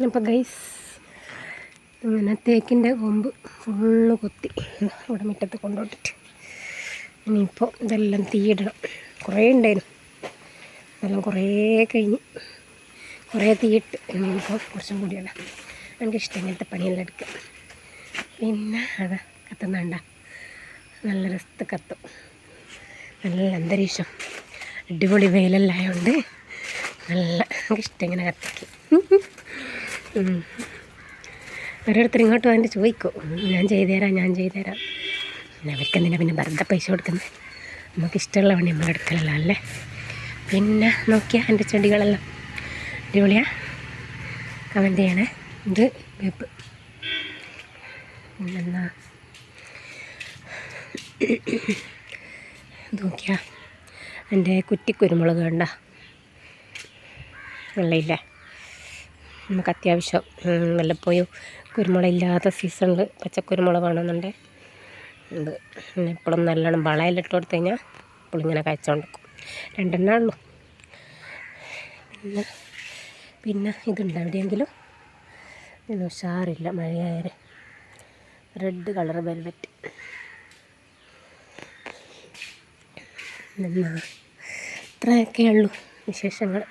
അപ്പോൾ ഗൈസ് അങ്ങനെ തേക്കിൻ്റെ കൊമ്പ് ഫുള്ള് കൊത്തി ഇവിടെ മുറ്റത്ത് കൊണ്ടുപോയിട്ടിട്ട് ഇനിയിപ്പോൾ ഇതെല്ലാം തീയിടണം. കുറേ ഉണ്ടായിരുന്നു, ഇതെല്ലാം കുറേ കഴിഞ്ഞ് കുറേ തീയിട്ട് ഇനിയിപ്പോൾ കുറച്ചും കൂടിയാണ്. എനിക്കിഷ്ടം ഇങ്ങനത്തെ പണിയെല്ലാം എടുക്കുക. പിന്നെ അത് കത്തുന്നുണ്ട, നല്ല രസത്ത് കത്തും, നല്ല അന്തരീക്ഷം, അടിപൊളി വെയിലെല്ലായതുകൊണ്ട് നല്ല എനിക്കിഷ്ടം ഇങ്ങനെ കത്തിക്കും. ഓരോരുത്തർ ഇങ്ങോട്ട് വന്നിട്ട് ചോദിക്കും, ഞാൻ ചെയ്തുതരാം. പിന്നെ അവർക്കെന്തിനാ പിന്നെ വെറുതെ പൈസ കൊടുക്കുന്നത്? നമുക്കിഷ്ടമുള്ള പണി നമ്മളെടുക്കലല്ലോ അല്ലേ. പിന്നെ നോക്കിയാൽ എൻ്റെ ചെടികളെല്ലാം അടിപൊളിയാണ്, കമൻറ്റ് ചെയ്യണേ. ഇത് വേപ്പ്, പിന്നെന്താ നോക്കിയാൽ എൻ്റെ കുറ്റിക്കുരുമുളക് കണ്ട വെള്ളയില്ലേ. നമുക്ക് അത്യാവശ്യം വല്ലപ്പോഴും കുരുമുളകില്ലാത്ത സീസണിൽ പച്ചക്കുരുമുളക് വേണമെന്നുണ്ട്. ഇത് എപ്പോഴും നല്ലോണം വളയിലിട്ട് കൊടുത്തു കഴിഞ്ഞാൽ എപ്പോഴും ഇങ്ങനെ കഴിച്ചുകൊണ്ടിരിക്കും. 2 എണ്ണേ ഉള്ളൂ. പിന്നെ ഇതുണ്ട് എവിടെയെങ്കിലും, ഇത് ഉഷാറില്ല മഴയായ റെഡ് കളർ വെൽവെറ്റ്. ഇത്രയൊക്കെ ഉള്ളൂ വിശേഷങ്ങൾ.